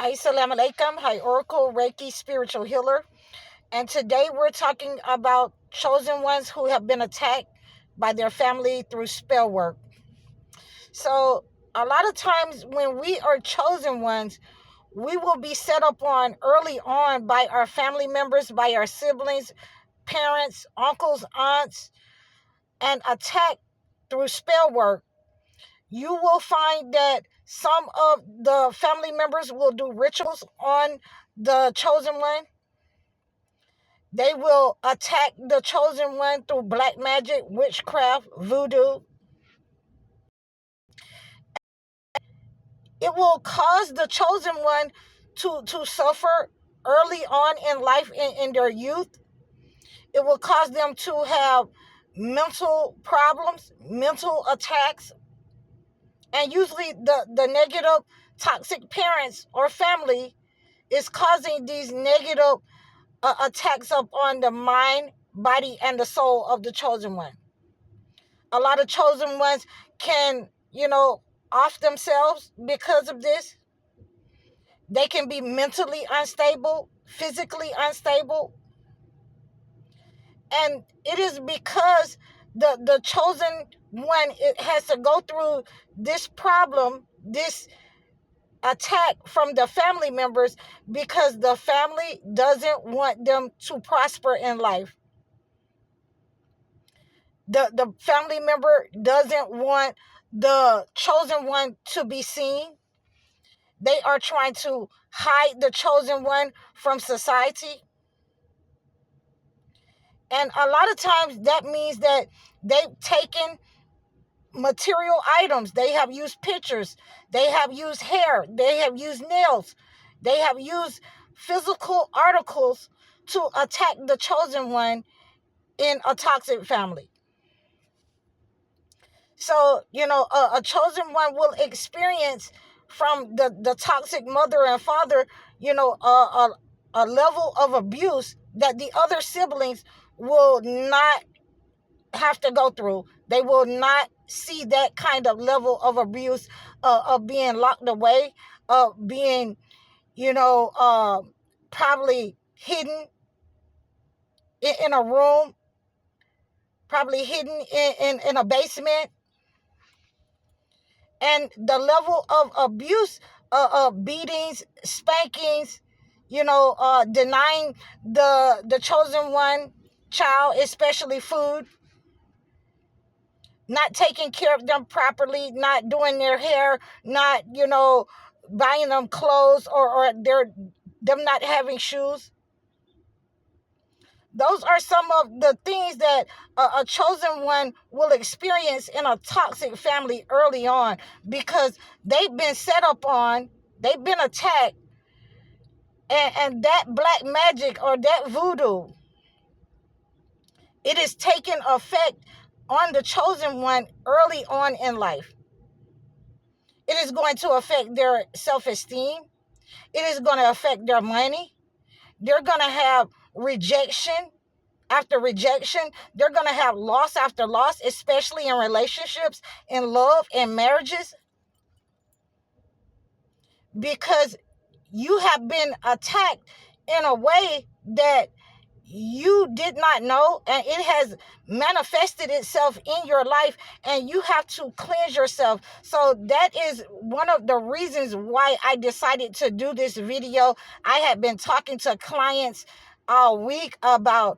Assalamu alaikum. Hi, Oracle Reiki Spiritual Healer. And today we're talking about chosen ones who have been attacked by their family through spell work. So a lot of times when we are chosen ones, we will be set up on early on by our family members, by our siblings, parents, uncles, aunts, and attacked through spell work. You will find that some of the family members will do rituals on the chosen one. They will attack the chosen one through black magic, witchcraft, voodoo. It will cause the chosen one to suffer early on in life, in their youth. It will cause them to have mental problems, mental attacks, and usually the negative, toxic parents or family is causing these negative attacks up on the mind, body, and the soul of the chosen one. A lot of chosen ones can, off themselves because of this. They can be mentally unstable, physically unstable. And it is because the chosen one, it has to go through this problem, this attack from the family members, because the family doesn't want them to prosper in life. The family member doesn't want the chosen one to be seen. They are trying to hide the chosen one from society. And a lot of times that means that they've taken material items. They have used pictures. They have used hair. They have used nails. They have used physical articles to attack the chosen one in a toxic family. So, a chosen one will experience from the toxic mother and father, a level of abuse that the other siblings will not have to go through. They will not see that kind of level of abuse, of being locked away, of being, probably hidden in a room, probably hidden in a basement. And the level of abuse, beatings, spankings, denying the chosen one child, especially food, not taking care of them properly, not doing their hair, not, buying them clothes, or them not having shoes. Those are some of the things that a chosen one will experience in a toxic family early on, because they've been set up on, they've been attacked, and that black magic or that voodoo, it is taking effect on the chosen one early on in life. It is going to affect their self-esteem. It is going to affect their money. They're going to have rejection after rejection. They're going to have loss after loss, especially in relationships, in love, and marriages, because you have been attacked in a way that you did not know, and it has manifested itself in your life, and you have to cleanse yourself. So that is one of the reasons why I decided to do this video. I had been talking to clients all week about,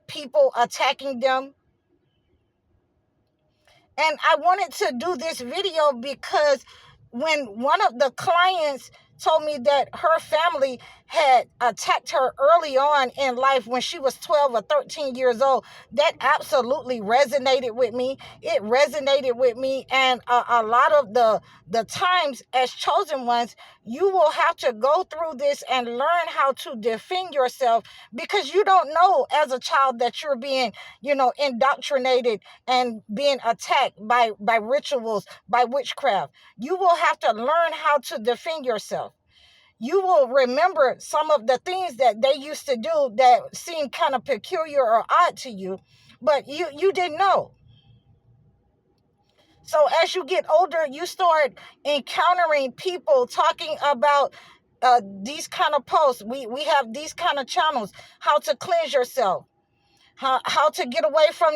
people attacking them. And I wanted to do this video because when one of the clients told me that her family had attacked her early on in life when she was 12 or 13 years old, that absolutely resonated with me. It resonated with me. And a lot of the times as chosen ones, you will have to go through this and learn how to defend yourself, because you don't know as a child that you're being, indoctrinated and being attacked by rituals, by witchcraft. You will have to learn how to defend yourself. You will remember some of the things that they used to do that seem kind of peculiar or odd to you, but you didn't know. So as you get older, you start encountering people talking about these kind of posts. We have these kind of channels. How to cleanse yourself. How to get away from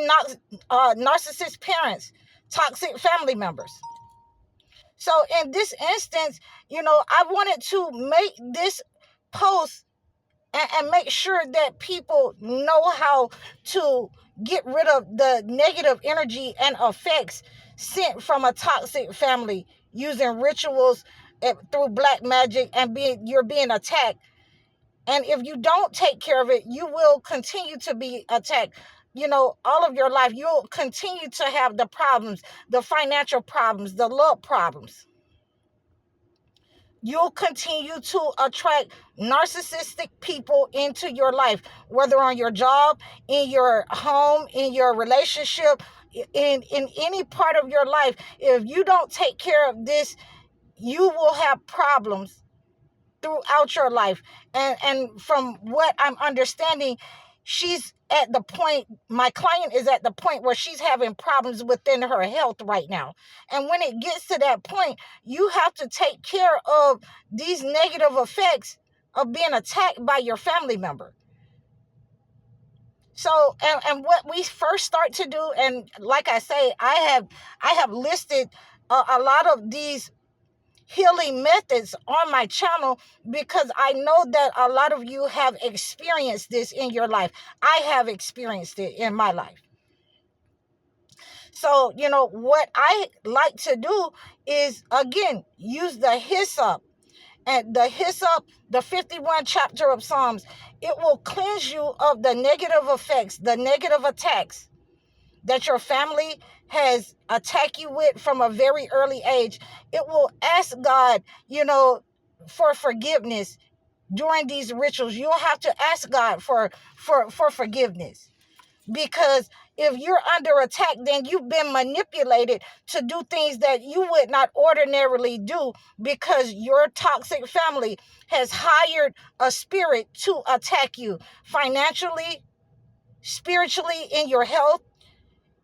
narcissist parents, toxic family members. So in this instance, I wanted to make this post and make sure that people know how to get rid of the negative energy and effects sent from a toxic family using rituals through black magic, and you're being attacked. And if you don't take care of it, you will continue to be attacked. All of your life, you'll continue to have the problems, the financial problems, the love problems. You'll continue to attract narcissistic people into your life, whether on your job, in your home, in your relationship, in any part of your life. If you don't take care of this, you will have problems throughout your life. And from what I'm understanding, she's at the point, my client is at the point where she's having problems within her health right now. And when it gets to that point, you have to take care of these negative effects of being attacked by your family member. So, and what we first start to do, and like I say, I have listed a lot of these healing methods on my channel, because I know that a lot of you have experienced this in your life. I have experienced it in my life. So, what I like to do is, again, use the hyssop. And the hyssop, the 51 chapter of Psalms, it will cleanse you of the negative effects, the negative attacks that your family has attacked you with from a very early age. It will ask God, for forgiveness during these rituals. You'll have to ask God for forgiveness, because if you're under attack, then you've been manipulated to do things that you would not ordinarily do, because your toxic family has hired a spirit to attack you financially, spiritually, in your health,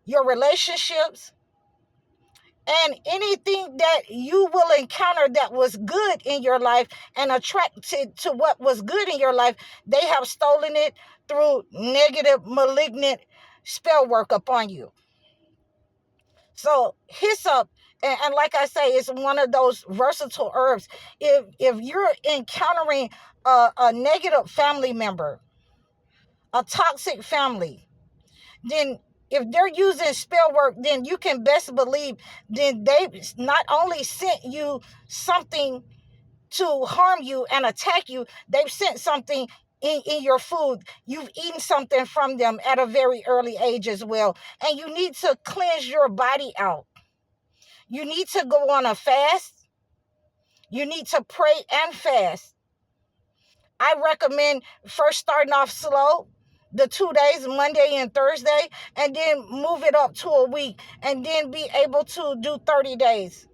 your relationships, and anything that you will encounter that was good in your life and attracted to what was good in your life. They have stolen it through negative, malignant spell work upon you. So hyssop, and like I say, it's one of those versatile herbs. If you're encountering a negative family member, a toxic family, then if they're using spell work, then you can best believe then they not only sent you something to harm you and attack you, they've sent something in your food. You've eaten something from them at a very early age as well. And you need to cleanse your body out. You need to go on a fast. You need to pray and fast. I recommend first starting off slow, the 2 days, Monday and Thursday, and then move it up to a week, and then be able to do 30 days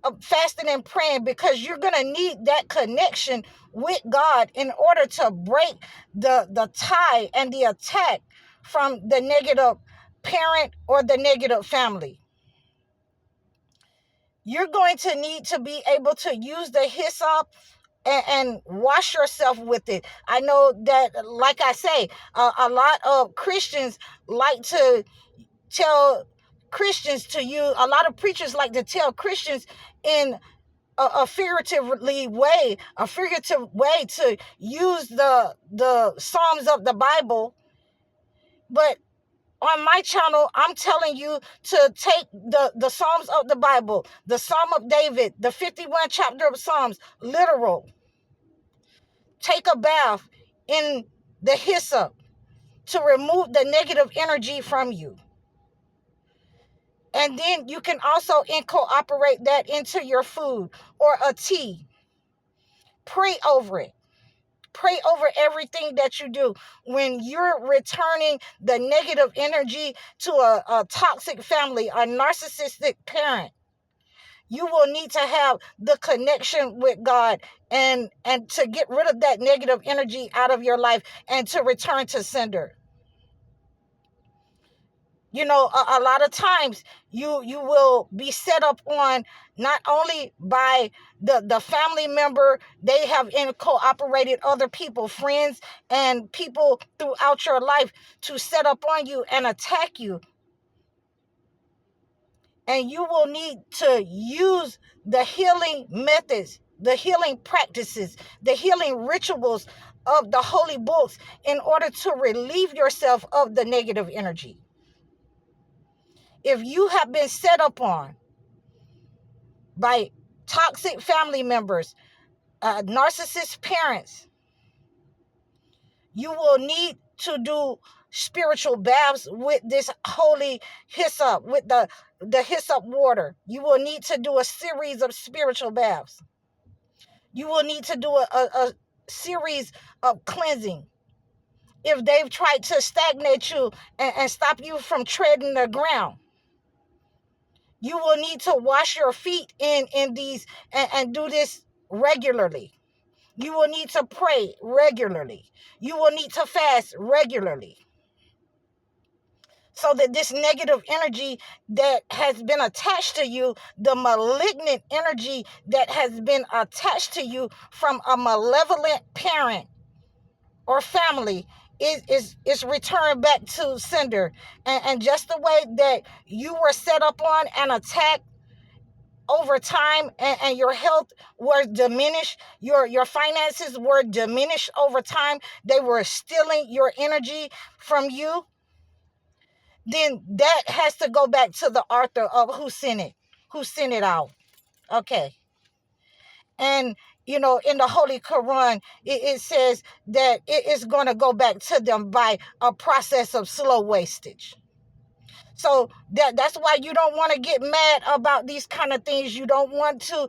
of fasting and praying, because you're going to need that connection with God in order to break the tie and the attack from the negative parent or the negative family. You're going to need to be able to use the hyssop and wash yourself with it. I know that, like I say, a lot of Christians like to tell Christians to use, a lot of preachers like to tell Christians in a figurative way to use the Psalms of the Bible. But on my channel, I'm telling you to take the Psalms of the Bible, the Psalm of David, the 51 chapter of Psalms, literal. Take a bath in the hyssop to remove the negative energy from you. And then you can also incorporate that into your food or a tea. Pray over it. Pray over everything that you do. When you're returning the negative energy to a toxic family, a narcissistic parent, you will need to have the connection with God and to get rid of that negative energy out of your life and to return to sender. A lot of times you will be set up on, not only by the family member. They have cooperated other people, friends and people throughout your life, to set up on you and attack you. And you will need to use the healing methods, the healing practices, the healing rituals of the holy books in order to relieve yourself of the negative energy. If you have been set upon by toxic family members, narcissist parents, you will need to do spiritual baths with this holy hyssop, with the hyssop water. You will need to do a series of spiritual baths. You will need to do a series of cleansing. If they've tried to stagnate you and stop you from treading the ground, you will need to wash your feet in these and do this regularly. You will need to pray regularly. You will need to fast regularly. So that this negative energy that has been attached to you, the malignant energy that has been attached to you from a malevolent parent or family, is returned back to sender. And just the way that you were set up on and attacked over time, and your health was diminished, your finances were diminished over time, they were stealing your energy from you, then that has to go back to the author of who sent it out. Okay. And in the Holy Quran, it says that it is going to go back to them by a process of slow wastage. So that's why you don't want to get mad about these kind of things. You don't want to